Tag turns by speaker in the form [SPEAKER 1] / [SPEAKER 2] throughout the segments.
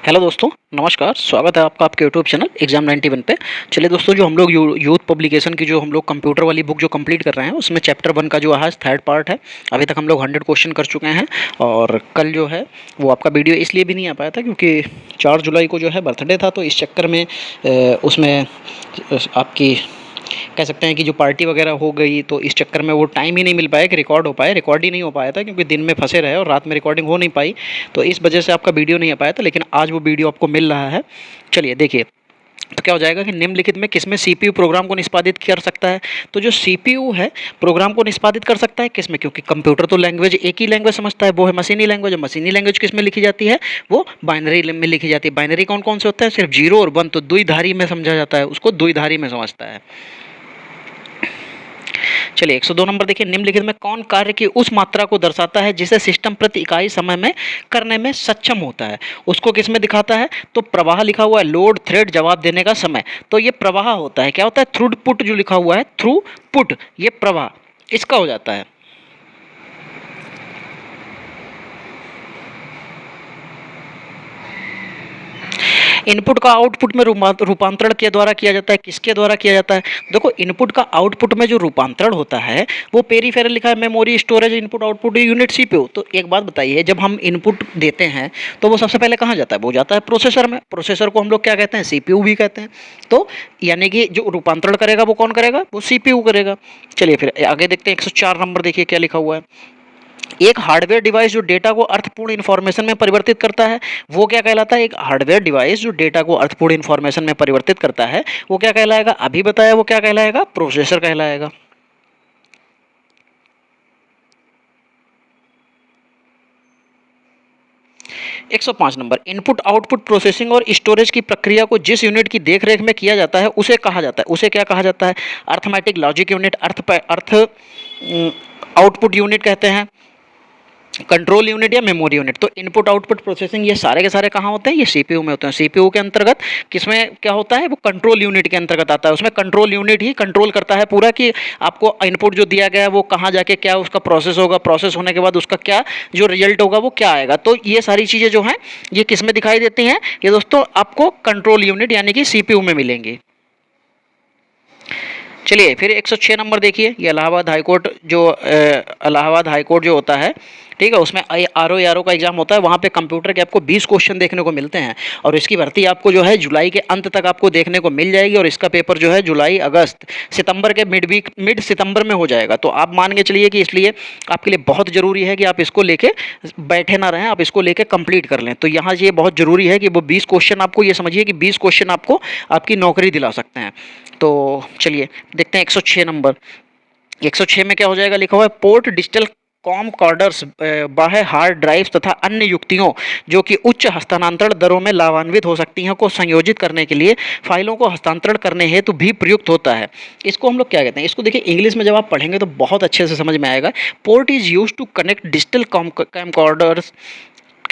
[SPEAKER 1] Hello दोस्तों, नमस्कार। स्वागत है आपका आपके यूट्यूब चैनल एग्जाम 91 पे। चलिए दोस्तों, जो हम लोग यूथ पब्लिकेशन की जो हम लोग कंप्यूटर वाली बुक जो कंप्लीट कर रहे हैं, उसमें चैप्टर 1 का जो आज थर्ड पार्ट है। अभी तक हम लोग 100 क्वेश्चन कर चुके हैं और कल जो है वो आपका वीडियो इसलिए भी नहीं आ पाया था क्योंकि 4 जुलाई को जो है बर्थडे था, तो इस चक्कर में उसमें आपकी कह सकते हैं कि जो पार्टी वगैरह हो गई, तो इस चक्कर में वो टाइम ही नहीं मिल पाया कि रिकॉर्ड हो पाए। रिकॉर्ड ही नहीं हो पाया था क्योंकि दिन में फंसे रहे और रात में रिकॉर्डिंग हो नहीं पाई, तो इस वजह से आपका वीडियो नहीं आ पाया था। लेकिन आज वो वीडियो आपको मिल रहा है। चलिए देखिए, तो क्या हो जाएगा कि निम्नलिखित में किसमें सीपीयू प्रोग्राम को निष्पादित कर सकता है। तो जो सीपीयू है प्रोग्राम को निष्पादित कर सकता है किसमें, क्योंकि कंप्यूटर तो लैंग्वेज एक ही लैंग्वेज समझता है, वो है मशीनी लैंग्वेज। और मशीनी लैंग्वेज किसमें लिखी जाती है, वो बाइनरी में लिखी जाती है। बाइनरी कौन कौन से होता है, सिर्फ 0 और 1, तो द्विधारी में समझा जाता है, उसको द्विधारी में समझता है। चलिए 102 नंबर देखिए, निम्नलिखित में कौन कार्य की उस मात्रा को दर्शाता है जिसे सिस्टम प्रति इकाई समय में करने में सक्षम होता है। उसको किस में दिखाता है, तो प्रवाह लिखा हुआ है, लोड थ्रेड जवाब देने का समय। तो ये प्रवाह होता है, क्या होता है, थ्रूपुट जो लिखा हुआ है, थ्रूपुट, ये प्रवाह इसका हो जाता है। इनपुट का आउटपुट में रूपांतरण के द्वारा किया जाता है, किसके द्वारा किया जाता है। देखो, इनपुट का आउटपुट में जो रूपांतरण होता है वो पेरीफेरल लिखा है, memory, storage, input output unit, CPU. तो एक बात बताइए, जब हम इनपुट देते हैं तो वो सबसे पहले कहाँ जाता है, वो जाता है प्रोसेसर में। प्रोसेसर को हम लोग क्या कहते हैं, सीपीयू भी कहते हैं। तो यानी कि जो रूपांतरण करेगा वो कौन करेगा, वो सीपीयू करेगा। चलिए फिर आगे देखते हैं, 104 नंबर देखिए क्या लिखा हुआ है। एक हार्डवेयर डिवाइस जो डेटा को अर्थपूर्ण इंफॉर्मेशन में परिवर्तित करता है, वो क्या कहलाता है। एक हार्डवेयर डिवाइस जो डेटा को अर्थपूर्ण इंफॉर्मेशन में परिवर्तित करता है, वो क्या कहलाएगा, अभी बताया, वो क्या कहलाएगा, प्रोसेसर कहलाएगा। एक 105 नंबर, इनपुट आउटपुट प्रोसेसिंग और स्टोरेज की प्रक्रिया को जिस यूनिट की देखरेख में किया जाता है उसे कहा जाता है, उसे क्या कहा जाता है। अर्थमेटिक लॉजिक यूनिट, अर्थ आउटपुट यूनिट कहते हैं, कंट्रोल यूनिट या मेमोरी यूनिट। तो इनपुट आउटपुट प्रोसेसिंग ये सारे के सारे कहाँ होते हैं, ये सीपीयू में होते हैं। सीपीयू के अंतर्गत किसमें क्या होता है, वो कंट्रोल यूनिट के अंतर्गत आता है। उसमें कंट्रोल यूनिट ही कंट्रोल करता है पूरा कि आपको इनपुट जो दिया गया है वो कहाँ जाके क्या उसका प्रोसेस होगा, प्रोसेस होने के बाद उसका क्या जो रिजल्ट होगा वो क्या आएगा। तो ये सारी चीज़ें जो हैं ये किस में दिखाई देती हैं, ये दोस्तों आपको कंट्रोल यूनिट यानी कि सीपीयू में मिलेंगी। चलिए फिर 106 नंबर देखिए, ये इलाहाबाद हाईकोर्ट जो इलाहाबाद हाईकोर्ट जो होता है, ठीक है, उसमें आर ओ का एग्जाम होता है। वहाँ पे कंप्यूटर के आपको 20 क्वेश्चन देखने को मिलते हैं और इसकी भर्ती आपको जो है जुलाई के अंत तक आपको देखने को मिल जाएगी। और इसका पेपर जो है जुलाई, अगस्त, सितंबर के मिड सितंबर में हो जाएगा। तो आप मान के चलिए कि इसलिए आपके लिए बहुत ज़रूरी है कि आप इसको लेके बैठे ना रहें, आप इसको लेके कंप्लीट कर लें। तो यहाँ ये बहुत ज़रूरी है कि वो 20 क्वेश्चन आपको, ये समझिए कि 20 क्वेश्चन आपको आपकी नौकरी दिला सकते हैं। तो चलिए देखते हैं 106 नंबर। 106 में क्या हो जाएगा, लिखा हुआ है, पोर्ट डिजिटल कॉम कॉर्डर्स बाह्य हार्ड ड्राइव्स तथा अन्य युक्तियों जो कि उच्च हस्तांतरण दरों में लाभान्वित हो सकती हैं को संयोजित करने के लिए फाइलों को हस्तांतरण करने हेतु भी प्रयुक्त होता है। इसको हम लोग क्या कहते हैं, इसको देखिए इंग्लिश में जब आप पढ़ेंगे तो बहुत अच्छे से समझ में आएगा। Port is use to connect digital recorders,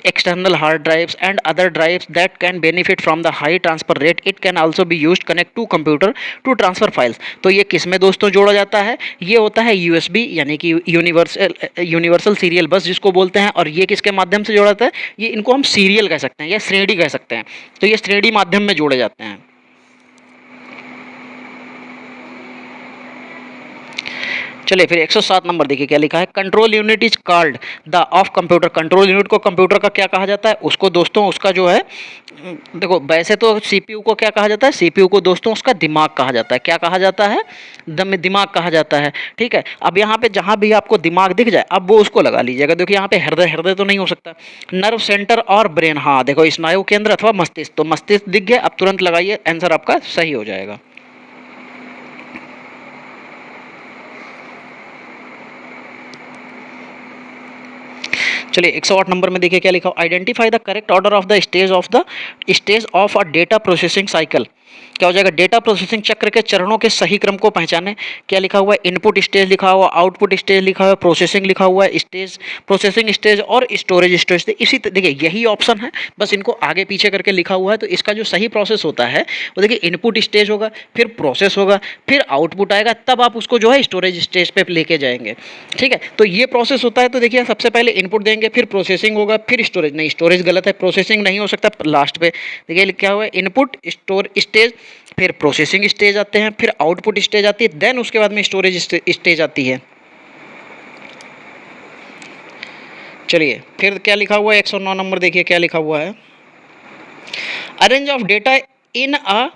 [SPEAKER 1] external hard drives and other drives that can benefit from the high transfer rate. It can also be used connect to computer to transfer files. तो ये किस में दोस्तों जोड़ा जाता है, ये होता है यूएसबी यानी कि यूनिवर्सल सीरियल बस जिसको बोलते हैं। और ये किसके माध्यम से जोड़ा जाता है, ये इनको हम सीरियल कह सकते हैं या श्रेणी कह सकते हैं। तो ये श्रेणी माध्यम में जोड़े जाते हैं। चलिए फिर 107 नंबर देखिए क्या लिखा है, control unit is called the of computer. Control unit को कंप्यूटर का क्या कहा जाता है, उसको दोस्तों उसका जो है, देखो वैसे तो सीपीयू को क्या कहा जाता है, सीपीयू को दोस्तों उसका दिमाग कहा जाता है। क्या कहा जाता है, दिमाग कहा जाता है। ठीक है, अब यहाँ पे जहाँ भी आपको दिमाग दिख जाए अब वो उसको लगा लीजिएगा। देखिए यहाँ पे हृदय, हृदय तो नहीं हो सकता, नर्व सेंटर और ब्रेन, हाँ देखो स्नायु केंद्र अथवा मस्तिष्क। तो मस्तिष्क दिख गया, अब तुरंत लगाइए, आंसर आपका सही हो जाएगा। चलिए 108 नंबर में देखिए क्या लिखा हो, identify the correct order of the stage of a data processing cycle. क्या हो जाएगा, डेटा प्रोसेसिंग चक्र के चरणों के सही क्रम को पहचाने। क्या लिखा हुआ है, इनपुट स्टेज लिखा हुआ, आउटपुट स्टेज लिखा हुआ है, प्रोसेसिंग लिखा हुआ है, स्टेज, प्रोसेसिंग स्टेज और स्टोरेज स्टेज। इसी देखिए यही ऑप्शन है, बस इनको आगे पीछे करके लिखा हुआ है। तो इसका जो सही प्रोसेस होता है वो देखिए इनपुट स्टेज होगा, फिर प्रोसेस होगा, फिर आउटपुट आएगा, तब आप उसको जो है स्टोरेज स्टेज पे लेके जाएंगे। ठीक है, तो ये प्रोसेस होता है। तो देखिए सबसे पहले इनपुट देंगे, करेंगे, फिर प्रोसेसिंग होगा, फिर स्टोरेज। नहीं, स्टोरेज गलत है, प्रोसेसिंग नहीं हो सकता। लास्ट पे देखिए क्या हुआ है, इनपुट स्टोर स्टेज, फिर प्रोसेसिंग स्टेज आते हैं, फिर आउटपुट स्टेज आती है, देन उसके बाद में स्टोरेज स्टेज आती है। चलिए फिर क्या लिखा हुआ है 109 नंबर, देखिए क्या लिखा हुआ है, arrange of data in a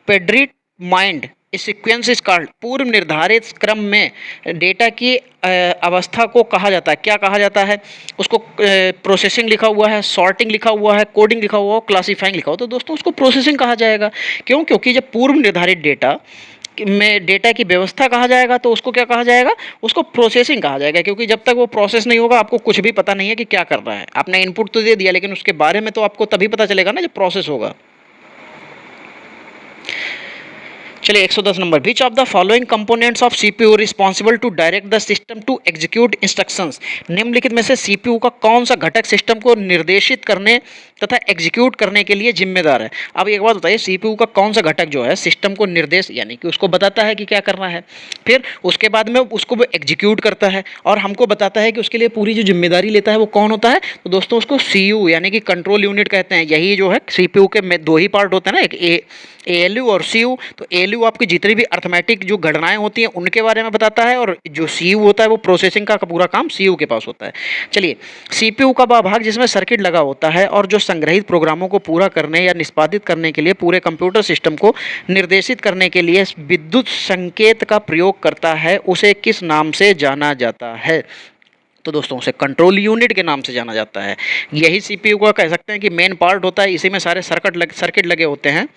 [SPEAKER 1] predetermined sequence is called. पूर्व निर्धारित क्रम में डेटा की अवस्था को कहा जाता है, क्या कहा जाता है उसको? प्रोसेसिंग लिखा हुआ है, सॉर्टिंग लिखा हुआ है, कोडिंग लिखा हुआ है, क्लासीफाइंग लिखा हुआ है, तो दोस्तों उसको प्रोसेसिंग कहा जाएगा। क्यों? क्योंकि जब पूर्व निर्धारित डेटा में डेटा की व्यवस्था कहा जाएगा तो उसको क्या कहा जाएगा? उसको प्रोसेसिंग कहा जाएगा, क्योंकि जब तक वो प्रोसेस नहीं होगा आपको कुछ भी पता नहीं है कि क्या कर रहा है। आपने इनपुट तो दे दिया, लेकिन उसके बारे में तो आपको तभी पता चलेगा ना जब प्रोसेस होगा। चलिए 110 number, which of the following components of CPU responsible to direct the system to execute instructions. निम्नलिखित में से सीपीयू का कौन सा घटक सिस्टम को निर्देशित करने तथा एग्जीक्यूट करने के लिए जिम्मेदार है? अब एक बात बताइए, सीपीयू का कौन सा घटक जो है सिस्टम को निर्देश यानी कि उसको बताता है कि क्या करना है, फिर उसके बाद में उसको वो एग्जीक्यूट करता है और हमको बताता है कि उसके लिए पूरी जो जिम्मेदारी लेता है वो कौन होता है? तो दोस्तों उसको सीयू यानी कि कंट्रोल यूनिट कहते हैं। यही जो है सीपीयू के में दो ही पार्ट होते हैं ना, एक एएलयू और सीयू। तो एएलयू आपकी जितनी भी अर्थमेटिक जो गणनाएं होती हैं उनके बारे में बताता है, और जो सीयू होता है वो प्रोसेसिंग का पूरा काम सीयू के पास होता है। चलिए, सीपीयू का वह भाग जिसमें सर्किट लगा होता है और जो संग्रहित प्रोग्रामों को पूरा करने या निष्पादित करने के लिए पूरे कंप्यूटर सिस्टम को निर्देशित करने के लिए विद्युत संकेत का प्रयोग करता है, उसे किस नाम से जाना जाता है? तो दोस्तों उसे कंट्रोल यूनिट के नाम से जाना जाता है। यही सीपीयू का कह सकते हैं कि मेन पार्ट होता है, इसी में सारे सर्किट लगे होते हैं।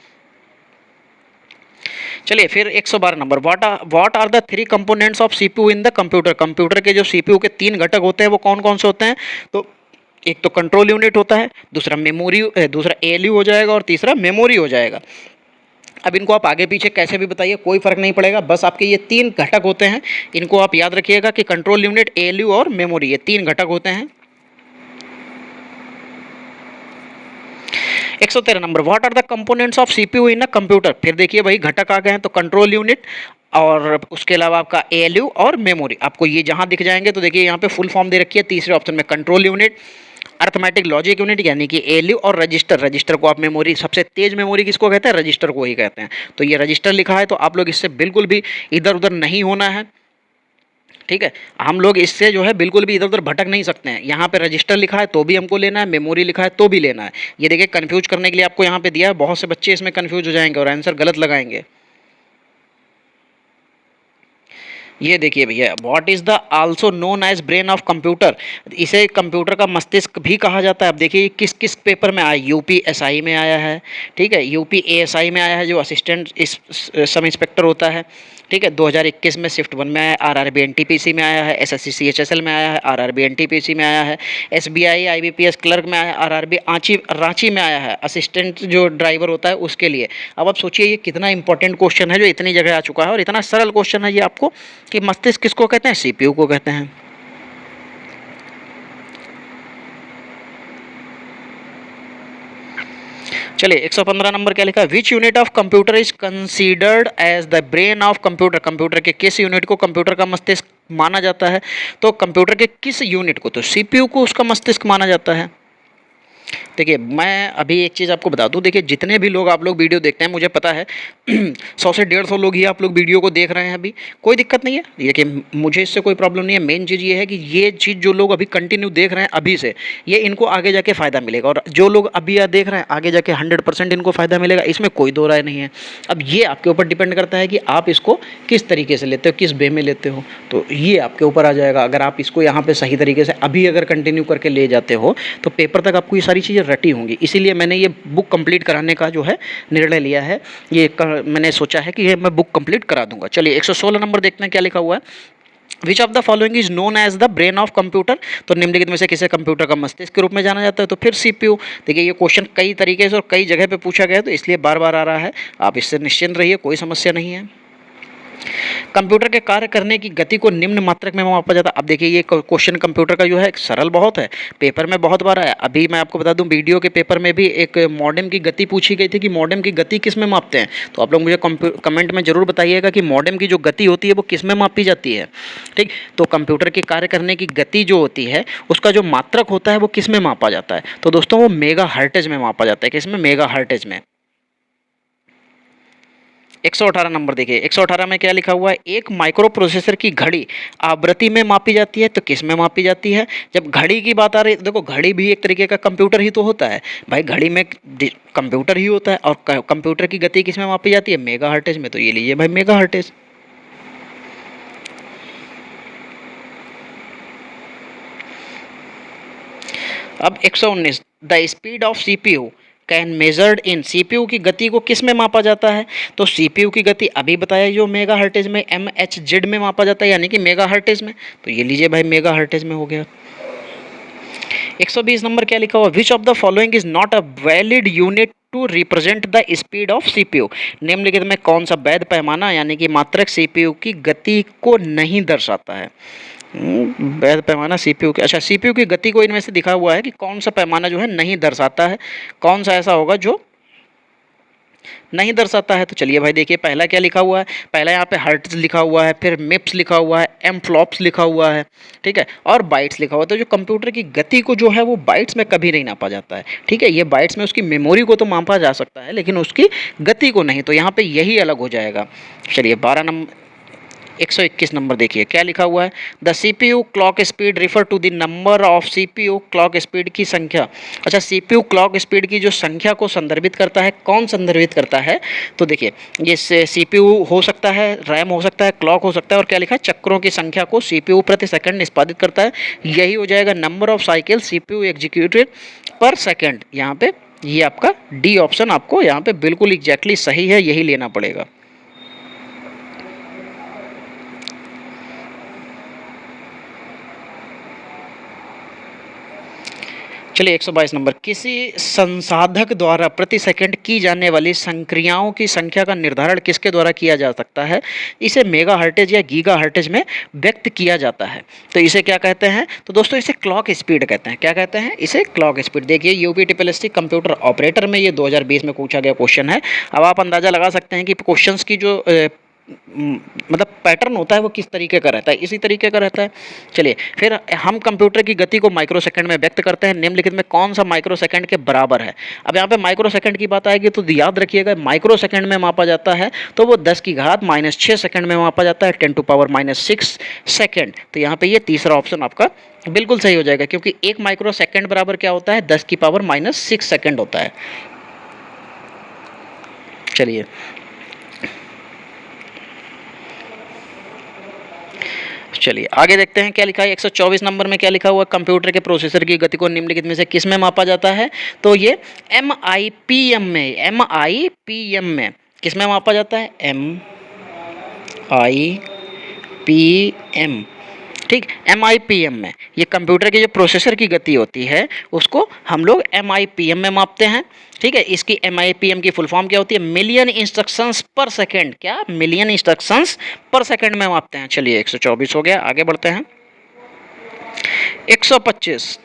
[SPEAKER 1] चलिए फिर 112 number, what are the three components of CPU in the computer. Computer के जो सीपीयू के तीन घटक होते हैं वो कौन कौन से होते हैं? तो एक तो कंट्रोल यूनिट होता है, दूसरा दूसरा एएलयू हो जाएगा और तीसरा मेमोरी हो जाएगा। अब इनको आप आगे पीछे कैसे भी बताइए, कोई फर्क नहीं पड़ेगा, बस आपके ये तीन घटक होते हैं, इनको आप याद रखिएगा कि कंट्रोल यूनिट, एएलयू और मेमोरी, ये तीन घटक होते हैं। 113 number, what are the components of CPU in a computer. फिर देखिए भाई घटक आ गए हैं, तो कंट्रोल यूनिट और उसके अलावा आपका एएलयू और मेमोरी। आपको ये जहां दिख जाएंगे तो देखिए यहाँ पे फुल फॉर्म दे रखी है तीसरे ऑप्शन में, control unit, arithmetic logic unit यानी कि एएलयू, और रजिस्टर। रजिस्टर को आप मेमोरी, सबसे तेज मेमोरी किसको कहते हैं? रजिस्टर को ही कहते हैं। तो ये रजिस्टर लिखा है, तो आप लोग इससे बिल्कुल भी इधर उधर नहीं होना है, ठीक है। हम लोग इससे जो है बिल्कुल भी इधर उधर भटक नहीं सकते हैं। यहाँ पे रजिस्टर लिखा है तो भी हमको लेना है, मेमोरी लिखा है तो भी लेना है। ये देखिए कंफ्यूज करने के लिए आपको यहाँ पे दिया है, बहुत से बच्चे इसमें कंफ्यूज हो जाएंगे और आंसर गलत लगाएंगे। ये देखिए भैया, what is the also known as brain of computer. इसे कंप्यूटर का मस्तिष्क भी कहा जाता है। अब देखिए किस किस पेपर में आया, यूपीएसआई में आया है, ठीक है, यूपीएएसआई में आया है जो असिस्टेंट सब इंस्पेक्टर होता है, ठीक है, 2021 में शिफ्ट 1 में आया है, आरआरबी एनटीपीसी में आया है, एसएससी सीएचएसएल में आया है, आरआरबी एनटीपीसी में आया है, एसबीआई आईबीपीएस क्लर्क में आया है, आरआरबी रांची में आया है, असिस्टेंट जो ड्राइवर होता है उसके लिए। अब आप सोचिए ये कितना इंपॉर्टेंट क्वेश्चन है जो इतनी जगह आ चुका है और इतना सरल क्वेश्चन है ये आपको, कि मस्तिष्क किसको कहते हैं? सीपीयू को कहते हैं। चलिए 115 नंबर क्या लिखा है, which unit of computer is considered as the brain of computer. Computer के किस यूनिट को कंप्यूटर का मस्तिष्क माना जाता है? तो कंप्यूटर के किस यूनिट को? तो सीपीयू को उसका मस्तिष्क माना जाता है। देखिए मैं अभी एक चीज़ आपको बता दूं, देखिए जितने भी लोग आप लोग वीडियो देखते हैं, मुझे पता है 100 से 150 लोग ही आप लोग वीडियो को देख रहे हैं अभी, कोई दिक्कत नहीं है, देखिए मुझे इससे कोई प्रॉब्लम नहीं है। मेन चीज़ ये है कि ये चीज़ जो लोग अभी कंटिन्यू देख रहे हैं अभी से, ये इनको आगे जाके फ़ायदा मिलेगा, और जो लोग अभी देख रहे हैं आगे जाके 100% इनको फ़ायदा मिलेगा, इसमें कोई दो राय नहीं है। अब ये आपके ऊपर डिपेंड करता है कि आप इसको किस तरीके से लेते हो, किस वे में लेते हो, तो ये आपके ऊपर आ जाएगा। अगर आप इसको यहाँ पर सही तरीके से अभी अगर कंटिन्यू करके ले जाते हो तो पेपर तक आपको ये सारी चीज़ें रटी होंगी। इसीलिए मैंने ये बुक कंप्लीट कराने का जो है निर्णय लिया है, मैंने सोचा है कि ये मैं बुक कंप्लीट करा दूंगा। चलिए 116 नंबर देखते हैं क्या लिखा हुआ है, which of the following is known as the brain of computer. तो निम्नलिखित में से किसे कंप्यूटर का मस्तिष्क के रूप में जाना जाता है? तो फिर सीपीयू। देखिए ये क्वेश्चन कई तरीके से और कई जगह पे पूछा गया है, तो इसलिए बार बार आ रहा है, आप इससे निश्चिंत रहिए, कोई समस्या नहीं है। कंप्यूटर के कार्य करने की गति को निम्न मात्रक में मापा जाता है। अब देखिए ये क्वेश्चन कंप्यूटर का जो है सरल बहुत है, पेपर में बहुत बार आया। अभी मैं आपको बता दूं वीडियो के पेपर में भी एक मॉडेम की गति पूछी गई थी कि मॉडेम की गति किस में मापते हैं। तो आप लोग मुझे कमेंट में जरूर बताइएगा कि मॉडेम की जो गति होती है वो किस में मापी जाती है। ठीक, तो कंप्यूटर के कार्य करने की गति जो होती है उसका जो मात्रक होता है वो किस में मापा जाता है। तो दोस्तों वो मेगा हर्टेज में मापा जाता है। किस में? मेगा हर्टेज में। 118 नंबर देखिए, 118 में क्या लिखा हुआ है? एक माइक्रो प्रोसेसर की घड़ी आवृत्ति में मापी जाती है। तो किस में मापी जाती है? जब घड़ी की बात आ रही है, देखो घड़ी भी एक तरीके का कंप्यूटर ही तो होता है भाई, घड़ी में कंप्यूटर ही होता है। और कंप्यूटर की गति किस में मापी जाती है? मेगा हर्टेज में। तो ये लीजिए भाई मेगा हर्टेज। अब 119, the speed of CPU can measured in. CPU की गति को किस में मापा जाता है? तो सीपीयू की गति अभी बताया जो मेगा हर्टेज में, MHz में मापा जाता है, यानी कि मेगा हर्टेज में। तो ये लीजिए भाई मेगा हर्टेज में हो गया। 120 नंबर क्या लिखा हुआ? Which of the following is not a valid unit to represent the speed of CPU. निम्नलिखित में कौन सा वैध पैमाना यानी कि मात्रक सीपीयू की गति को नहीं दर्शाता है? वैध पैमाना सीपीयू के, अच्छा सीपीयू की गति को इनमें से दिखा हुआ है कि कौन सा पैमाना जो है नहीं दर्शाता है। कौन सा ऐसा होगा जो नहीं दर्शाता है? तो चलिए भाई देखिए पहला क्या लिखा हुआ है? पहला यहाँ पे हर्ट्ज लिखा हुआ है, फिर मिप्स लिखा हुआ है, एम फ्लॉप्स लिखा हुआ है, ठीक है, और बाइट्स लिखा हुआ है। तो जो कंप्यूटर की गति को जो है वो बाइट्स में कभी नहीं नापा जाता है। ठीक है, ये बाइट्स में उसकी मेमोरी को तो मापा जा सकता है लेकिन उसकी गति को नहीं। तो यहाँ पे यही अलग हो जाएगा। चलिए 121 नंबर देखिए क्या लिखा हुआ है? The CPU clock speed refer to the number of CPU clock speed की संख्या। अच्छा सीपीयू क्लॉक स्पीड की जो संख्या को संदर्भित करता है, कौन संदर्भित करता है? तो देखिए ये सीपीयू हो सकता है, रैम हो सकता है, क्लॉक हो सकता है, और क्या लिखा है? चक्रों की संख्या को सीपीयू प्रति सेकंड निष्पादित करता है। यही हो जाएगा number of cycle CPU executed पर सेकंड। यहाँ पे ये आपका डी ऑप्शन आपको यहाँ पे बिल्कुल एग्जैक्टली सही है, यही लेना पड़ेगा। चलिए 122 नंबर, किसी संसाधक द्वारा प्रति सेकंड की जाने वाली संक्रियाओं की संख्या का निर्धारण किसके द्वारा किया जा सकता है? इसे मेगा हर्टेज या गीगा हर्टेज में व्यक्त किया जाता है। तो इसे क्या कहते हैं? तो दोस्तों इसे क्लॉक स्पीड कहते हैं। क्या कहते हैं? इसे क्लॉक स्पीड। देखिए यूपीटीपीएलएससी कंप्यूटर ऑपरेटर में ये 2020 में पूछा गया क्वेश्चन है। अब आप अंदाज़ा लगा सकते हैं कि क्वेश्चन की जो मतलब पैटर्न होता है वो किस तरीके का रहता है, इसी तरीके का रहता है। चलिए फिर हम कंप्यूटर की गति को माइक्रो सेकंड में व्यक्त करते हैं। निम्नलिखित में कौन सा माइक्रो सेकंड के बराबर है? अब यहाँ पे माइक्रो सेकंड की बात आएगी तो याद रखिएगा माइक्रो सेकंड में मापा जाता है तो वो 10 की घात -6 सेकंड में मापा जाता है, 10 टू पावर -6 सेकंड। तो यहाँ पे ये तीसरा ऑप्शन आपका बिल्कुल सही हो जाएगा क्योंकि 1 माइक्रो सेकंड बराबर क्या होता है? 10 की पावर -6 सेकंड होता है। चलिए आगे देखते हैं क्या लिखा है। 124 नंबर में क्या लिखा हुआ? कंप्यूटर के प्रोसेसर की गति को निम्नलिखित में से किस में मापा जाता है? तो ये MIPM में किस में मापा जाता है? MIPM, ठीक, MIPM में। ये कंप्यूटर के जो प्रोसेसर की गति होती है उसको हम लोग MIPM में मापते हैं। ठीक है, इसकी MIPM की फुल फॉर्म क्या होती है? मिलियन इंस्ट्रक्शंस पर सेकंड। क्या? मिलियन इंस्ट्रक्शंस पर सेकंड में मापते हैं। चलिए 124 हो गया, आगे बढ़ते हैं। 125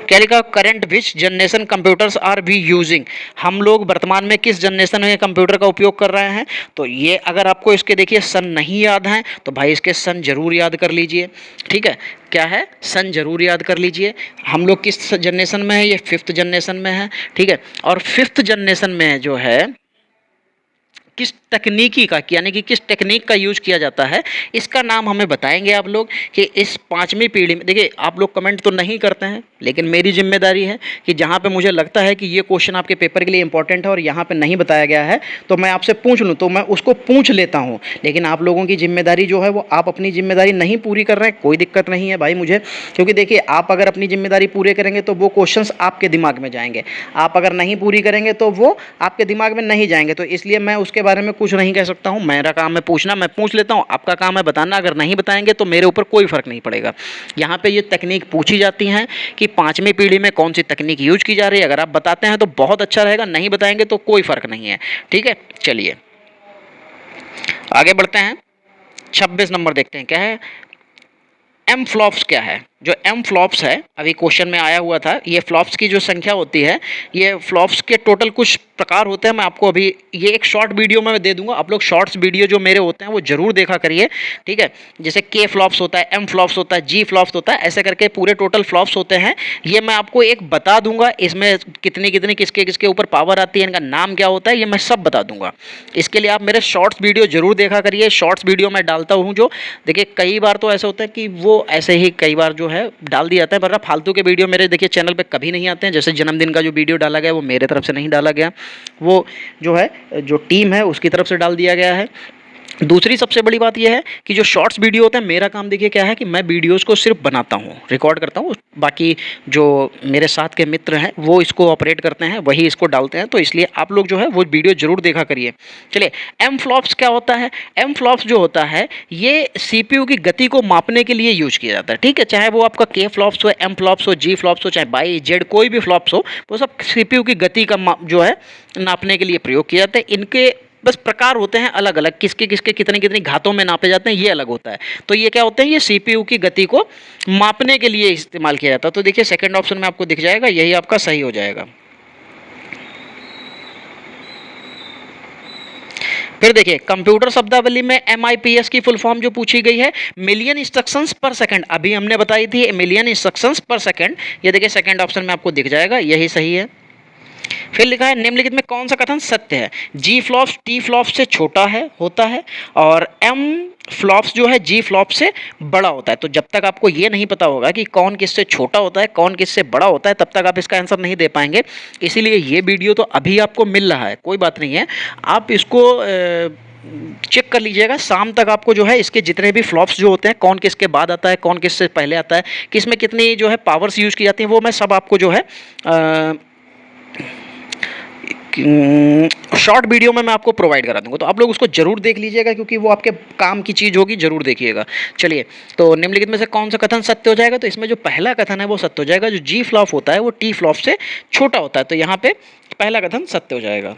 [SPEAKER 1] क्या लिखा? Current which generation computers are we using. हम लोग वर्तमान में किस जनरेशन में कंप्यूटर का उपयोग कर रहे हैं? तो ये अगर आपको इसके देखिए सन नहीं याद है तो भाई इसके सन जरूर याद कर लीजिए। ठीक है, क्या है? सन जरूर याद कर लीजिए। हम लोग किस जनरेशन में है? ये 5th जनरेशन में है। ठीक है, और 5th जनरेशन में जो है किस तकनीकी का यानी कि किस टेक्निक का यूज किया जाता है इसका नाम हमें बताएंगे आप लोग कि इस 5वीं पीढ़ी में। देखिए आप लोग कमेंट तो नहीं करते हैं लेकिन मेरी जिम्मेदारी है कि जहाँ पे मुझे लगता है कि ये क्वेश्चन आपके पेपर के लिए इंपॉर्टेंट है और यहाँ पे नहीं बताया गया है तो मैं आपसे पूछ लूँ तो मैं उसको पूछ लेता हूँ। लेकिन आप लोगों की जिम्मेदारी जो है वो आप अपनी जिम्मेदारी नहीं पूरी कर रहे हैं, कोई दिक्कत नहीं है भाई मुझे, क्योंकि देखिए आप अगर अपनी जिम्मेदारी पूरे करेंगे तो वो क्वेश्चन आपके दिमाग में जाएंगे, आप अगर नहीं पूरी करेंगे तो वो आपके दिमाग में नहीं जाएंगे। तो इसलिए मैं उसके बारे में कुछ नहीं कह सकता हूं। मेरा काम है पूछना, मैं पूछ लेता हूं, आपका काम है बताना। अगर नहीं बताएंगे तो मेरे ऊपर कोई फर्क नहीं पड़ेगा। यहां पे ये तकनीक पूछी जाती हैं कि 5वीं पीढ़ी में कौन सी तकनीक यूज की जा रही है। अगर आप बताते हैं तो बहुत अच्छा रहेगा, नहीं बताएंगे तो कोई फर्क नहीं है। ठीक है, चलिए आगे बढ़ते हैं, 26 नंबर देखते हैं क्या है। एम फ्लॉप्स क्या है? जो एम फ्लॉप्स है, अभी क्वेश्चन में आया हुआ था, ये फ्लॉप्स की जो संख्या होती है, ये फ्लॉप्स के टोटल कुछ प्रकार होते हैं। मैं आपको अभी ये एक शॉर्ट वीडियो में मैं दे दूंगा, आप लोग शॉर्ट्स वीडियो जो मेरे होते हैं वो जरूर देखा करिए, ठीक है। जैसे के फ्लॉप्स होता है, एम फ्लॉप्स होता है, जी फ्लॉप्स होता है, ऐसे करके पूरे टोटल फ्लॉप्स होते हैं। ये मैं आपको एक बता दूंगा, इसमें कितनी कितनी किसके किसके ऊपर पावर आती है, इनका नाम क्या होता है, ये मैं सब बता दूंगा। इसके लिए आप मेरे शॉर्ट्स वीडियो जरूर देखा करिए। शॉर्ट्स वीडियो मैं डालता हूँ जो, देखिए कई बार तो ऐसा होता है कि वो ऐसे ही कई बार जो है डाल दिया जाता है, वरना फालतू के वीडियो मेरे देखिए चैनल पे कभी नहीं आते हैं। जैसे जन्मदिन का जो वीडियो डाला गया वो मेरे तरफ से नहीं डाला गया, वो जो है जो टीम है उसकी तरफ से डाल दिया गया है। दूसरी सबसे बड़ी बात यह है कि जो शॉर्ट्स वीडियो होता है, मेरा काम देखिए क्या है कि मैं वीडियोस को सिर्फ बनाता हूँ, रिकॉर्ड करता हूँ, बाकी जो मेरे साथ के मित्र हैं वो इसको ऑपरेट करते हैं, वही इसको डालते हैं। तो इसलिए आप लोग जो है वो वीडियो जरूर देखा करिए। चलिए, एम फ्लॉप्स क्या होता है? एम फ्लॉप्स जो होता है ये सीपीयू की गति को मापने के लिए यूज किया जाता है, ठीक है। चाहे वो आपका के फ्लॉप्स हो, एम फ्लॉप्स हो, जी फ्लॉप्स हो, चाहे बाई जेड कोई भी फ्लॉप्स हो, वो सब सीपीयू की गति का जो है नापने के लिए प्रयोग किया जाता है। इनके बस प्रकार होते हैं अलग अलग, किसके किसके कितनी कितनी घातों में नापे जाते हैं ये अलग होता है। तो ये क्या होते हैं, ये सीपीयू की गति को मापने के लिए इस्तेमाल किया जाता है। तो देखिए सेकंड ऑप्शन में आपको दिख जाएगा, यही आपका सही हो जाएगा। फिर देखिए कंप्यूटर शब्दावली में MIPS की फुल फॉर्म जो पूछी गई है, मिलियन इंस्ट्रक्शंस पर सेकंड, अभी हमने बताई थी मिलियन इंस्ट्रक्शंस पर सेकंड। ये देखिए सेकंड ऑप्शन में आपको दिख जाएगा, यही सही है। फिर लिखा है निम्नलिखित में कौन सा कथन सत्य है? जी फ्लॉप्स टी फ्लॉप्स से छोटा है होता है, और एम फ्लॉप्स जो है जी फ्लॉप से बड़ा होता है। तो जब तक आपको ये नहीं पता होगा कि कौन किससे छोटा होता है कौन किससे बड़ा होता है, तब तक आप इसका आंसर नहीं दे पाएंगे। इसीलिए ये वीडियो तो अभी आपको मिल रहा है, कोई बात नहीं है, आप इसको चेक कर लीजिएगा। शाम तक आपको जो है इसके जितने भी फ्लॉप्स जो होते हैं, कौन किसके बाद आता है, कौन किससे पहले आता है, किसमें कितनी जो है पावर्स यूज़ की जाती हैं, वो मैं सब आपको जो है शॉर्ट वीडियो में मैं आपको प्रोवाइड करा दूंगा। तो आप लोग उसको जरूर देख लीजिएगा, क्योंकि वो आपके काम की चीज़ होगी, जरूर देखिएगा। चलिए, तो निम्नलिखित में से कौन सा कथन सत्य हो जाएगा? तो इसमें जो पहला कथन है वो सत्य हो जाएगा, जो जी फ्लॉप होता है वो टी फ्लॉप से छोटा होता है। तो यहाँ पे पहला कथन सत्य हो जाएगा।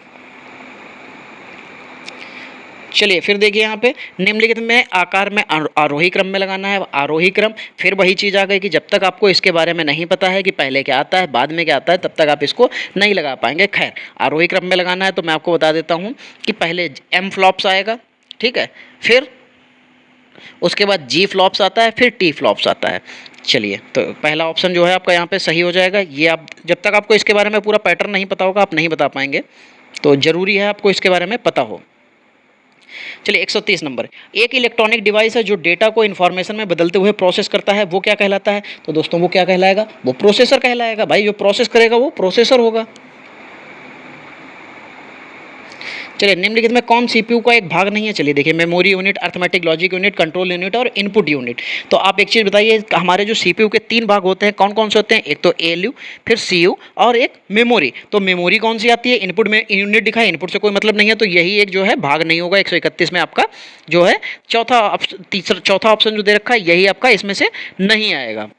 [SPEAKER 1] चलिए फिर देखिए यहाँ पे निम्नलिखित में आकार में आरोही क्रम में लगाना है, आरोही क्रम। फिर वही चीज़ आ गई कि जब तक आपको इसके बारे में नहीं पता है कि पहले क्या आता है बाद में क्या आता है, तब तक आप इसको नहीं लगा पाएंगे। खैर, आरोही क्रम में लगाना है तो मैं आपको बता देता हूँ कि पहले एम फ्लॉप्स आएगा, ठीक है, फिर उसके बाद जी फ्लॉप्स आता है, फिर टी फ्लॉप्स आता है। चलिए, तो पहला ऑप्शन जो है आपका यहाँ पे सही हो जाएगा। ये आप जब तक आपको इसके बारे में पूरा पैटर्न नहीं पता होगा आप नहीं बता पाएंगे, तो ज़रूरी है आपको इसके बारे में पता हो। चलिए 130 नंबर, एक इलेक्ट्रॉनिक डिवाइस है जो डेटा को इन्फॉर्मेशन में बदलते हुए प्रोसेस करता है, वो क्या कहलाता है? तो दोस्तों वो क्या कहलाएगा? वो प्रोसेसर कहलाएगा भाई। जो प्रोसेस करेगा वो प्रोसेसर होगा। चलिए, निम्नलिखित में कौन सीपीयू का एक भाग नहीं है? चलिए देखिए, memory unit, arithmetic logic unit, control unit और इनपुट यूनिट। तो आप एक चीज़ बताइए, हमारे जो सीपीयू के 3 भाग होते हैं कौन कौन से होते हैं? एक तो एएलयू, फिर सीयू और एक मेमोरी। तो मेमोरी कौन सी आती है? इनपुट में यूनिट दिखा है, इनपुट से कोई मतलब नहीं है, तो यही एक जो है भाग नहीं होगा। 131 में आपका जो है चौथा ऑप्शन जो दे रखा है यही आपका इसमें से नहीं आएगा,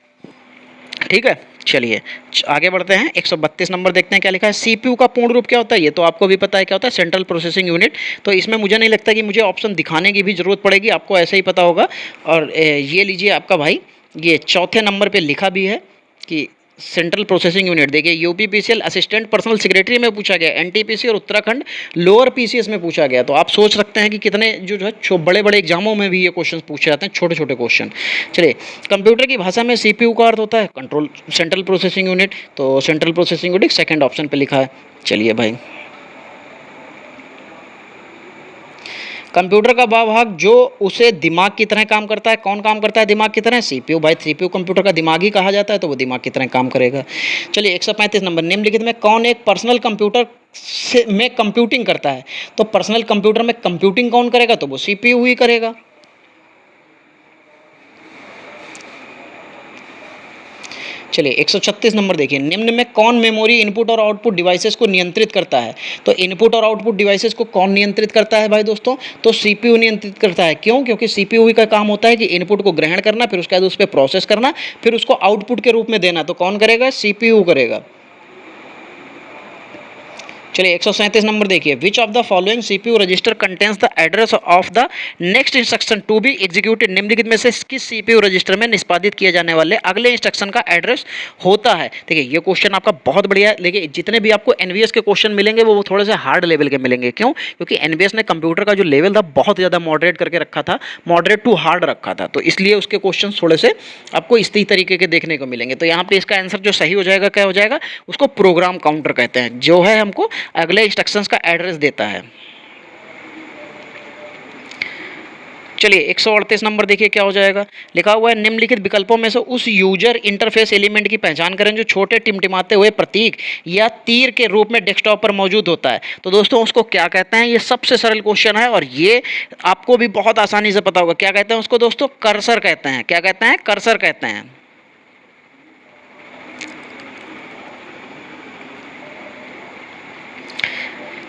[SPEAKER 1] ठीक है। चलिए आगे बढ़ते हैं, 132 नंबर देखते हैं क्या लिखा है। सीपीयू का पूर्ण रूप क्या होता है? ये तो आपको भी पता है क्या होता है, सेंट्रल प्रोसेसिंग यूनिट। तो इसमें मुझे नहीं लगता कि मुझे ऑप्शन दिखाने की भी ज़रूरत पड़ेगी, आपको ऐसे ही पता होगा। और ये लीजिए आपका भाई, ये चौथे नंबर पे लिखा भी है कि सेंट्रल प्रोसेसिंग यूनिट। देखिए यूपीपीसीएल असिस्टेंट पर्सनल सेक्रेटरी में पूछा गया, एनटीपीसी और उत्तराखंड लोअर पीसीएस में पूछा गया। तो आप सोच सकते हैं कि कितने जो है बड़े बड़े एग्जामों में भी ये क्वेश्चन पूछे जाते हैं, छोटे छोटे क्वेश्चन। चलिए, कंप्यूटर की भाषा में सीपीयू का अर्थ होता है कंट्रोल सेंट्रल प्रोसेसिंग यूनिट। तो central processing unit second option पे लिखा है। चलिए भाई, कंप्यूटर का वह भाग जो उसे दिमाग की तरह काम करता है, कौन काम करता है दिमाग की तरह? सीपीयू भाई। सीपीयू कंप्यूटर का दिमाग ही कहा जाता है, तो वो दिमाग की तरह काम करेगा। चलिए 135 नंबर, निम्नलिखित में कौन एक पर्सनल कंप्यूटर में कंप्यूटिंग करता है? तो पर्सनल कंप्यूटर में कंप्यूटिंग कौन करेगा? तो वो सीपीयू ही करेगा। चलिए 136 नंबर देखिए, निम्न में कौन मेमोरी इनपुट और आउटपुट डिवाइसेस को नियंत्रित करता है? तो इनपुट और आउटपुट डिवाइसेस को कौन नियंत्रित करता है भाई दोस्तों? तो सीपीयू नियंत्रित करता है। क्यों? क्योंकि सीपीयू का काम होता है कि इनपुट को ग्रहण करना, फिर उसके बाद उस पर प्रोसेस करना, फिर उसको आउटपुट के रूप में देना। तो कौन करेगा? सीपीयू करेगा। चलिए 137 नंबर देखिए, which of the following CPU register contains the address of the next instruction to be executed. निम्नलिखित में से किस सीपीयू रजिस्टर में निष्पादित किए जाने वाले अगले इंस्ट्रक्शन का एड्रेस होता है। देखिए ये क्वेश्चन आपका बहुत बढ़िया है, लेकिन जितने भी आपको एनवीएस के क्वेश्चन मिलेंगे वो थोड़े से हार्ड लेवल के मिलेंगे। क्यों? क्योंकि एनवीएस ने कंप्यूटर का जो लेवल था बहुत ज़्यादा मॉडरेट करके रखा था, मॉडरेट टू हार्ड रखा था, तो इसलिए उसके क्वेश्चन थोड़े से आपको इसी तरीके के देखने को मिलेंगे। तो यहाँ पे इसका आंसर जो सही हो जाएगा क्या हो जाएगा, उसको प्रोग्राम काउंटर कहते हैं, जो है हमको अगले इंस्ट्रक्शंस का एड्रेस देता है। चलिए 138 नंबर देखिए क्या हो जाएगा, लिखा हुआ है निम्नलिखित विकल्पों में से उस यूजर इंटरफेस एलिमेंट की पहचान करें जो छोटे टिमटिमाते हुए प्रतीक या तीर के रूप में डेस्कटॉप पर मौजूद होता है। तो दोस्तों उसको क्या कहते हैं, ये सबसे सरल क्वेश्चन है और ये आपको भी बहुत आसानी से पता होगा। क्या कहते हैं उसको दोस्तों, कर्सर कहते हैं। क्या कहते हैं, कर्सर कहते हैं।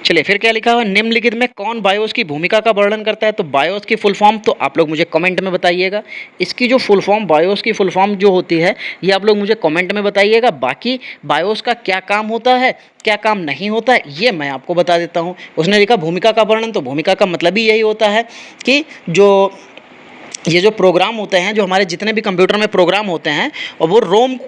[SPEAKER 1] चलिए फिर क्या लिखा हुआ है, निम्नलिखित में कौन बायोस की भूमिका का वर्णन करता है। तो बायोस की फुल फॉर्म तो आप लोग मुझे कमेंट में बताइएगा। इसकी जो फुल फॉर्म, बायोस की फुल फॉर्म जो होती है ये आप लोग मुझे कमेंट में बताइएगा। बाकी बायोस का क्या काम होता है, क्या काम नहीं होता है, ये मैं आपको बता देता हूँ। उसने लिखा भूमिका का वर्णन, तो भूमिका का मतलब ही यही होता है कि ये जो प्रोग्राम होते हैं, जो हमारे जितने भी कंप्यूटर में प्रोग्राम होते हैं और वो रोम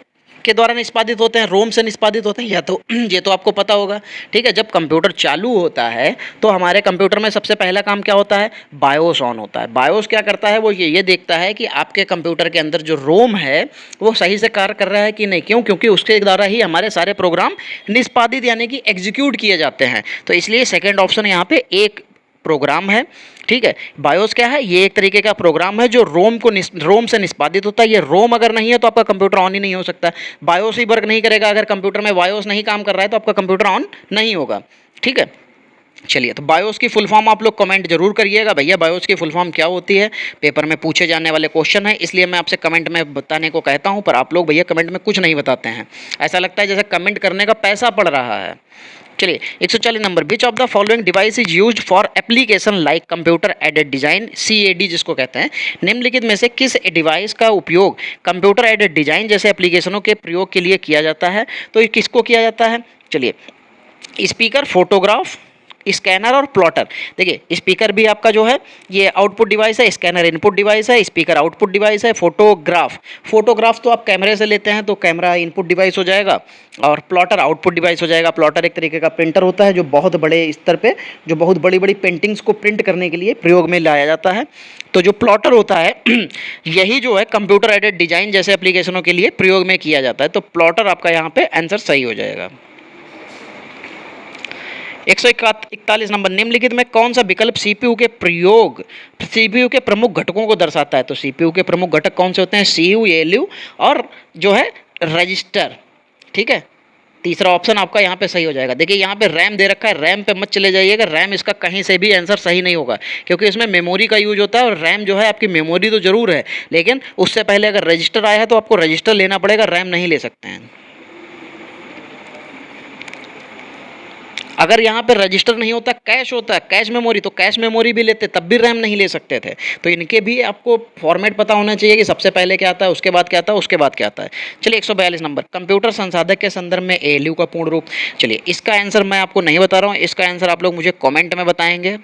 [SPEAKER 1] के द्वारा निष्पादित होते हैं, रोम से निष्पादित होते हैं। या तो ये तो आपको पता होगा, ठीक है। जब कंप्यूटर चालू होता है तो हमारे कंप्यूटर में सबसे पहला काम क्या होता है, बायोस ऑन होता है। बायोस क्या करता है, वो ये देखता है कि आपके कंप्यूटर के अंदर जो रोम है वो सही से कार्य कर रहा है कि नहीं। क्यों? क्योंकि उसके द्वारा ही हमारे सारे प्रोग्राम निष्पादित यानी कि एग्जीक्यूट किए जाते हैं। तो इसलिए सेकेंड ऑप्शन यहाँ पे एक प्रोग्राम है, ठीक है। बायोस क्या है, ये एक तरीके का प्रोग्राम है जो रोम से निष्पादित होता है। ये रोम अगर नहीं है तो आपका कंप्यूटर ऑन ही नहीं हो सकता। बायोस ही वर्क नहीं करेगा, अगर कंप्यूटर में बायोस नहीं काम कर रहा है तो आपका कंप्यूटर ऑन नहीं होगा, ठीक है। चलिए तो बायोस की फुल फॉर्म आप लोग कमेंट जरूर करिएगा, भैया बायोस की फुल फॉर्म क्या होती है। पेपर में पूछे जाने वाले क्वेश्चन है, इसलिए मैं आपसे कमेंट में बताने को कहता हूं, पर आप लोग भैया कमेंट में कुछ नहीं बताते हैं। ऐसा लगता है जैसे कमेंट करने का पैसा पड़ रहा है। चलिए 140 number, which of the following device is used for application like computer aided design, CAD जिसको कहते हैं। निम्नलिखित में से किस डिवाइस का उपयोग कंप्यूटर एडेड डिजाइन जैसे एप्लीकेशनों के प्रयोग के लिए किया जाता है। तो ये किसको किया जाता है, चलिए स्पीकर, फोटोग्राफ, स्कैनर और प्लॉटर। देखिए स्पीकर भी आपका जो है ये आउटपुट डिवाइस है, स्कैनर इनपुट डिवाइस है, स्पीकर आउटपुट डिवाइस है। फोटोग्राफ तो आप कैमरे से लेते हैं तो कैमरा इनपुट डिवाइस हो जाएगा और प्लॉटर आउटपुट डिवाइस हो जाएगा। प्लॉटर एक तरीके का प्रिंटर होता है जो बहुत बड़े स्तर पे जो बहुत बड़ी बड़ी पेंटिंग्स को प्रिंट करने के लिए प्रयोग में लाया जाता है। तो जो प्लॉटर होता है यही जो है कंप्यूटर एडेड डिजाइन जैसे एप्लीकेशनों के लिए प्रयोग में किया जाता है। तो प्लॉटर आपका यहाँ पे आंसर सही हो जाएगा। 141 नंबर, निम्नलिखित में कौन सा विकल्प सीपीयू के प्रमुख घटकों को दर्शाता है। तो सीपीयू के प्रमुख घटक कौन से होते हैं, सीयू, एएलयू और जो है रजिस्टर, ठीक है। तीसरा ऑप्शन आपका यहाँ पे सही हो जाएगा। देखिए यहाँ पे रैम दे रखा है, रैम पे मत चले जाइएगा, रैम इसका कहीं से भी आंसर सही नहीं होगा क्योंकि इसमें मेमोरी का यूज होता है और रैम जो है आपकी मेमोरी तो जरूर है, लेकिन उससे पहले अगर रजिस्टर आया है तो आपको रजिस्टर लेना पड़ेगा, रैम नहीं ले सकते हैं। अगर यहाँ पे रजिस्टर नहीं होता, कैश होता है, कैश मेमोरी, तो कैश मेमोरी भी लेते तब भी रैम नहीं ले सकते थे। तो इनके भी आपको फॉर्मेट पता होना चाहिए कि सबसे पहले क्या आता है, उसके बाद क्या आता है, उसके बाद क्या आता है। चलिए 142 नंबर, कंप्यूटर संसाधक के संदर्भ में एएलयू का पूर्ण रूप। चलिए इसका आंसर मैं आपको नहीं बता रहा हूँ, इसका आंसर आप लोग मुझे कॉमेंट में बताएंगे।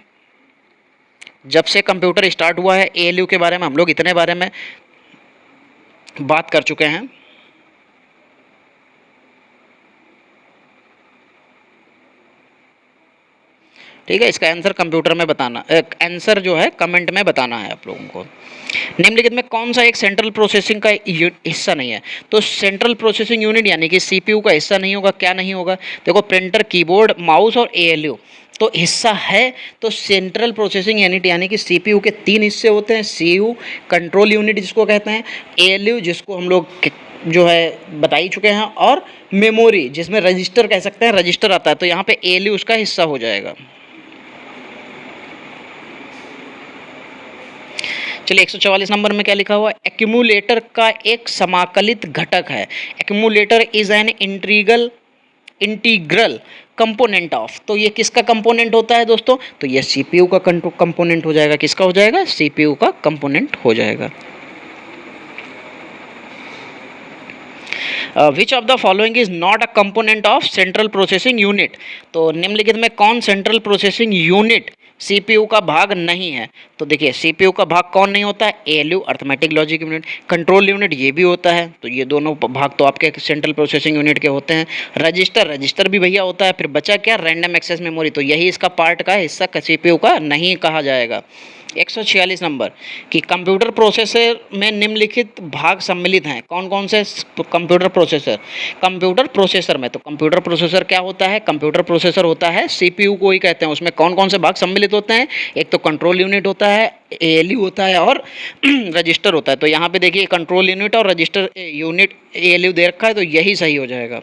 [SPEAKER 1] जब से कंप्यूटर स्टार्ट हुआ है एएलयू के बारे में हम लोग इतने बारे में बात कर चुके हैं। ठीक है, इसका आंसर कंप्यूटर में बताना, आंसर जो है कमेंट में बताना है आप लोगों को। निम्नलिखित में कौन सा एक सेंट्रल प्रोसेसिंग का हिस्सा नहीं है। तो सेंट्रल प्रोसेसिंग यूनिट यानी कि सीपीयू का हिस्सा नहीं होगा। क्या नहीं होगा, देखो प्रिंटर, कीबोर्ड, माउस और एएलयू तो हिस्सा है। तो सेंट्रल प्रोसेसिंग यूनिट यानी कि सीपीयू के 3 हिस्से होते हैं, सीयू कंट्रोल यूनिट जिसको कहते हैं, एएलयू जिसको हम लोग जो है बता ही चुके हैं, और मेमोरी जिसमें रजिस्टर कह सकते हैं, रजिस्टर आता है। तो यहाँ पे एएलयू उसका हिस्सा हो जाएगा। चलिए 144 नंबर में क्या लिखा हुआ है, एक्यूमुलेटर का एक समाकलित घटक है। Accumulator is an integral component of. तो ये किसका कंपोनेंट होता है दोस्तों, तो ये सीपीयू का कंपोनेंट हो जाएगा। किसका हो जाएगा, सीपीयू का कंपोनेंट हो जाएगा। विच of the following is not a component of central processing unit. तो निम्नलिखित में कौन सेंट्रल प्रोसेसिंग यूनिट सीपीयू का भाग नहीं है। तो देखिए सीपीयू का भाग कौन नहीं होता है, ALU arithmetic logic unit, control unit ये भी होता है, तो ये दोनों भाग तो आपके सेंट्रल प्रोसेसिंग यूनिट के होते हैं। रजिस्टर भी भैया होता है। फिर बचा क्या, रैंडम एक्सेस मेमोरी, तो यही इसका पार्ट का हिस्सा सीपीयू का नहीं कहा जाएगा। 146 नंबर कि कंप्यूटर प्रोसेसर में निम्नलिखित भाग सम्मिलित हैं। कौन कौन से कंप्यूटर प्रोसेसर में, तो कंप्यूटर प्रोसेसर क्या होता है, कंप्यूटर प्रोसेसर होता है सीपीयू को ही कहते हैं। उसमें कौन कौन से भाग सम्मिलित होते हैं, एक तो कंट्रोल यूनिट होता है, एएलयू होता है और रजिस्टर होता है। तो यहाँ पे देखिए कंट्रोल यूनिट और रजिस्टर यूनिट एएलयू दे रखा है, तो यही सही हो जाएगा।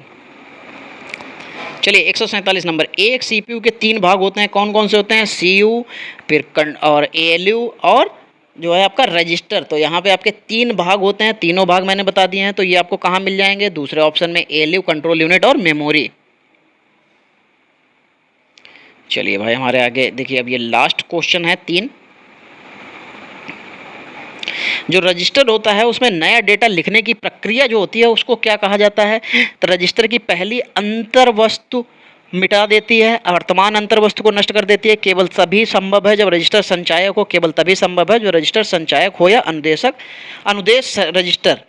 [SPEAKER 1] चलिए 147 नंबर, एक सीपीयू के 3 भाग होते हैं। कौन कौन से होते हैं, सीयू, फिर और एएलयू और जो है आपका रजिस्टर। तो यहाँ पे आपके 3 भाग होते हैं, तीनों भाग मैंने बता दिए हैं। तो ये आपको कहाँ मिल जाएंगे, दूसरे ऑप्शन में, एएलयू, कंट्रोल यूनिट और मेमोरी। चलिए भाई हमारे आगे देखिए, अब ये लास्ट क्वेश्चन है 3। जो रजिस्टर होता है उसमें नया डेटा लिखने की प्रक्रिया जो होती है उसको क्या कहा जाता है, तो रजिस्टर की पहली अंतर्वस्तु मिटा देती है, वर्तमान अंतर्वस्तु को नष्ट कर देती है। केवल तभी संभव है जब रजिस्टर संचायक हो, केवल तभी संभव है जो रजिस्टर संचायक हो या अनुदेश रजिस्टर।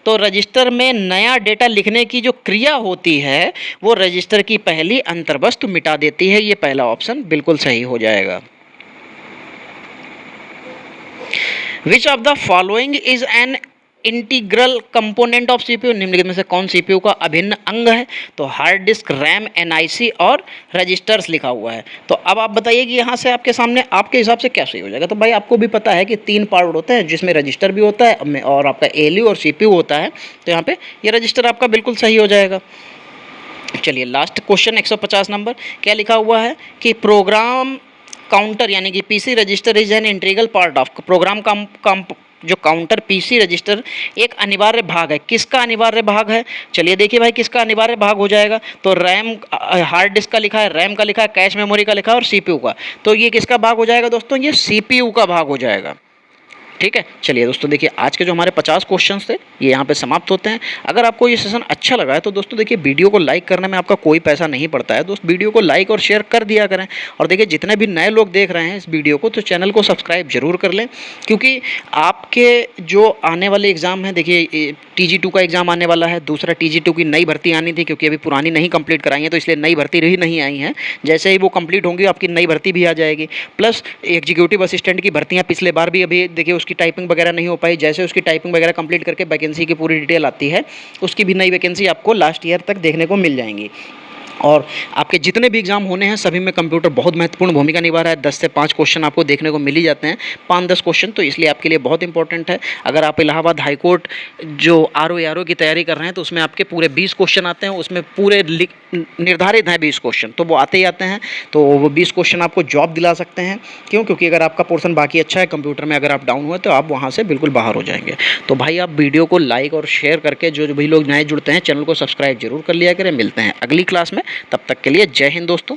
[SPEAKER 1] तो रजिस्टर में नया डेटा लिखने की जो क्रिया होती है वो रजिस्टर की पहली अंतर्वस्तु मिटा देती है। ये पहला ऑप्शन बिल्कुल सही हो जाएगा। विच of the following is an integral component of CPU, निम्नलिखित में से कौन सीपीयू का अभिन्न अंग है, तो हार्ड डिस्क, रैम, एनआईसी और रजिस्टर्स लिखा हुआ है। तो अब आप बताइए कि यहाँ से आपके सामने आपके हिसाब से क्या सही हो जाएगा। तो भाई आपको भी पता है कि 3 पार्ट होते हैं जिसमें रजिस्टर भी होता है और आपका एएलयू और सीपीयू होता है। तो यहाँ पे ये रजिस्टर आपका बिल्कुल सही हो जाएगा। चलिए लास्ट क्वेश्चन 150 नंबर, क्या लिखा हुआ है कि प्रोग्राम काउंटर यानी कि PC register is an integral part of, program जो काउंटर पीसी रजिस्टर एक अनिवार्य भाग है। किसका अनिवार्य भाग है, चलिए देखिए भाई किसका अनिवार्य भाग हो जाएगा। तो रैम, हार्ड डिस्क का लिखा है, रैम का लिखा है, कैश मेमोरी का लिखा है और सीपीयू का। तो ये किसका भाग हो जाएगा दोस्तों, ये सीपीयू का भाग हो जाएगा। ठीक है, चलिए दोस्तों देखिए आज के जो हमारे 50 क्वेश्चंस थे ये यहाँ पे समाप्त होते हैं। अगर आपको ये सेशन अच्छा लगा है तो दोस्तों देखिए वीडियो को लाइक करने में आपका कोई पैसा नहीं पड़ता है। दोस्त वीडियो को लाइक और शेयर कर दिया करें। और देखिए जितने भी नए लोग देख रहे हैं इस वीडियो को तो चैनल को सब्सक्राइब जरूर कर लें, क्योंकि आपके जो आने वाले एग्ज़ाम हैं, देखिए TG2 का एग्ज़ाम आने वाला है, दूसरा TG2 की नई भर्ती आनी थी क्योंकि अभी पुरानी नहीं कंप्लीट कराई है, तो इसलिए नई भर्ती ही नहीं आई हैं। जैसे ही वो कंप्लीट होंगी आपकी नई भर्ती भी आ जाएगी। प्लस एग्जीक्यूटिव असिस्टेंट की भर्तियाँ पिछले बार भी अभी देखिए उसकी टाइपिंग वगैरह नहीं हो पाई, जैसे उसकी टाइपिंग वगैरह कंप्लीट करके वैकेंसी की पूरी डिटेल आती है उसकी भी नई वैकेंसी आपको लास्ट ईयर तक देखने को मिल जाएंगी। और आपके जितने भी एग्जाम होने हैं सभी में कंप्यूटर बहुत महत्वपूर्ण भूमिका निभा रहा है। 10 से 5 क्वेश्चन आपको देखने को मिल ही जाते हैं, 5-10 क्वेश्चन, तो इसलिए आपके लिए बहुत इंपॉर्टेंट है। अगर आप इलाहाबाद हाईकोर्ट जो आरओ की तैयारी कर रहे हैं तो उसमें आपके पूरे 20 क्वेश्चन आते हैं, उसमें पूरे निर्धारित हैं 20 क्वेश्चन, तो वो आते ही आते हैं। तो वो 20 क्वेश्चन आपको जॉब दिला सकते हैं। क्यों, क्योंकि अगर आपका पोर्सन बाकी अच्छा है कंप्यूटर में, अगर आप डाउन हुए तो आप वहाँ से बिल्कुल बाहर हो जाएंगे। तो भाई आप वीडियो को लाइक और शेयर करके जो भी लोग नए जुड़ते हैं चैनल को सब्सक्राइब जरूर कर लिया करें। मिलते हैं अगली क्लास में, तब तक के लिए जय हिंद दोस्तों।